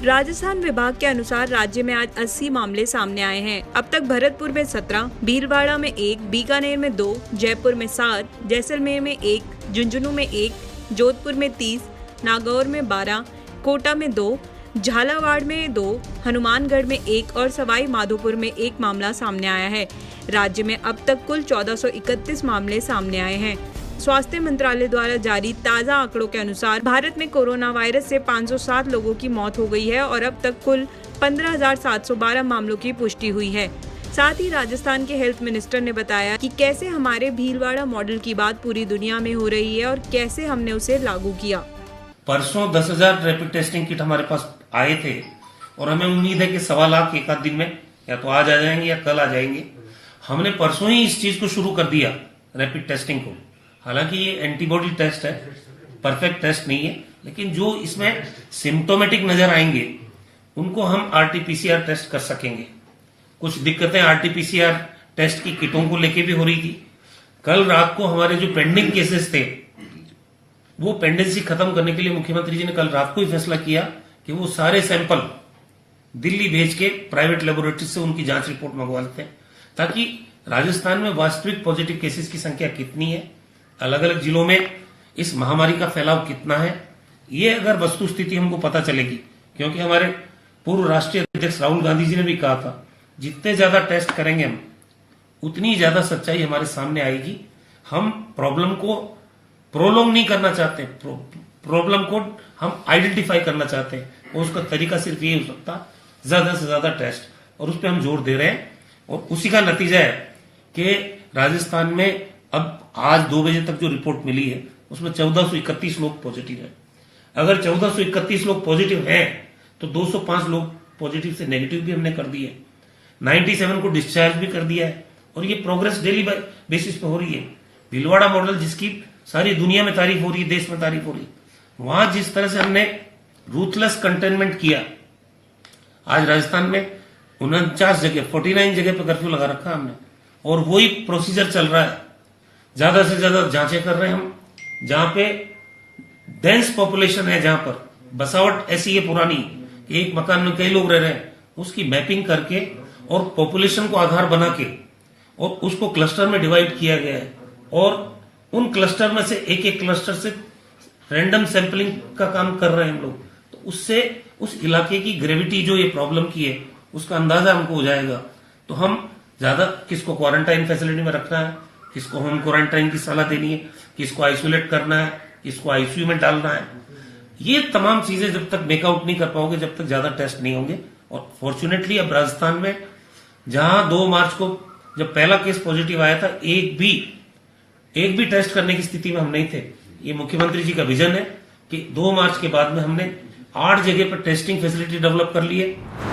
राजस्थान विभाग के अनुसार राज्य में आज 80 मामले सामने आए हैं। अब तक भरतपुर में 17, भीलवाड़ा में 1, बीकानेर में 2, जयपुर में 7, जैसलमेर में 1, झुंझुनू में 1, जोधपुर में 30, नागौर में 12, कोटा में 2, झालावाड़ में 2, हनुमानगढ़ में 1 और सवाई माधोपुर में 1 मामला सामने आया है। राज्य में अब तक कुल 1431 मामले सामने आए हैं। स्वास्थ्य मंत्रालय द्वारा जारी ताज़ा आंकड़ों के अनुसार भारत में कोरोना वायरस से 507 लोगों की मौत हो गई है और अब तक कुल 15,712 मामलों की पुष्टि हुई है। साथ ही राजस्थान के हेल्थ मिनिस्टर ने बताया कि कैसे हमारे भीलवाड़ा मॉडल की बात पूरी दुनिया में हो रही है और कैसे हमने उसे लागू किया। परसों 10,000 रैपिड टेस्टिंग किट हमारे पास आए थे और हमें उम्मीद है कि 1.25 लाख एक आध दिन में या तो आज आ जाएंगे या कल आ जाएंगे। हमने परसों ही इस चीज को शुरू कर दिया, रैपिड टेस्टिंग को। हालांकि ये एंटीबॉडी टेस्ट है, परफेक्ट टेस्ट नहीं है, लेकिन जो इसमें सिम्टोमेटिक नजर आएंगे उनको हम आरटीपीसीआर टेस्ट कर सकेंगे। कुछ दिक्कतें आरटीपीसीआर टेस्ट की किटों को लेके भी हो रही थी। कल रात को हमारे जो पेंडिंग केसेस थे वो पेंडेंसी खत्म करने के लिए मुख्यमंत्री जी ने कल रात को ही फैसला किया कि वो सारे सैंपल दिल्ली भेज के प्राइवेट लेबोरेटरी से उनकी जांच रिपोर्ट मंगवा लेते हैं, ताकि राजस्थान में वास्तविक पॉजिटिव केसेस की संख्या कितनी है, अलग अलग जिलों में इस महामारी का फैलाव कितना है, ये अगर वस्तु स्थिति हमको पता चलेगी। क्योंकि हमारे पूर्व राष्ट्रीय अध्यक्ष राहुल गांधी जी ने भी कहा था, जितने ज्यादा टेस्ट करेंगे हम उतनी ज्यादा सच्चाई हमारे सामने आएगी। हम प्रॉब्लम को प्रोलॉन्ग नहीं करना चाहते, प्रॉब्लम को हम आइडेंटिफाई करना चाहते हैं और उसका तरीका सिर्फ ये हो सकता है ज्यादा से ज्यादा टेस्ट, और उस पर हम जोर दे रहे हैं। और उसी का नतीजा है कि राजस्थान में अब आज 2 बजे तक जो रिपोर्ट मिली है उसमें 1431 लोग पॉजिटिव है। अगर 1431 लोग पॉजिटिव हैं तो 205 लोग पॉजिटिव से नेगेटिव भी हमने कर दिए, 97 को डिस्चार्ज भी कर दिया है और ये प्रोग्रेस डेली बेसिस पे हो रही है। भीलवाड़ा मॉडल जिसकी सारी दुनिया में तारीफ हो रही है, देश में तारीफ हो रही है, वहां जिस तरह से हमने रूथलेस कंटेनमेंट किया, आज राजस्थान में 49 जगह 49 जगह पे कर्फ्यू लगा रखा हमने और वही प्रोसीजर चल रहा है। ज्यादा से ज्यादा जांचें कर रहे हैं हम, जहां पे डेंस पॉपुलेशन है, जहां पर बसावट ऐसी है पुरानी कि एक मकान में कई लोग रह रहे हैं, उसकी मैपिंग करके और पॉपुलेशन को आधार बना के और उसको क्लस्टर में डिवाइड किया गया है और उन क्लस्टर में से एक क्लस्टर से रैंडम सैंपलिंग का काम कर रहे हैं हम लोग। तो उससे उस इलाके की ग्रेविटी जो ये प्रॉब्लम की है उसका अंदाजा हमको हो जाएगा। तो हम ज्यादा किसको क्वारंटाइन फैसिलिटी में रखना है, किसको होम क्वारंटाइन की सलाह देनी है, किसको आइसोलेट करना है, किसको आईसीयू में डालना है, ये तमाम चीजें जब तक मेकआउट नहीं कर पाओगे, जब तक ज्यादा टेस्ट नहीं होंगे। और फॉर्चुनेटली अब राजस्थान में जहां 2 मार्च को जब पहला केस पॉजिटिव आया था, एक भी टेस्ट करने की स्थिति में हम नहीं थे। ये मुख्यमंत्री जी का विजन है कि 2 मार्च के बाद में हमने 8 जगह पर टेस्टिंग फैसिलिटी डेवलप कर ली है।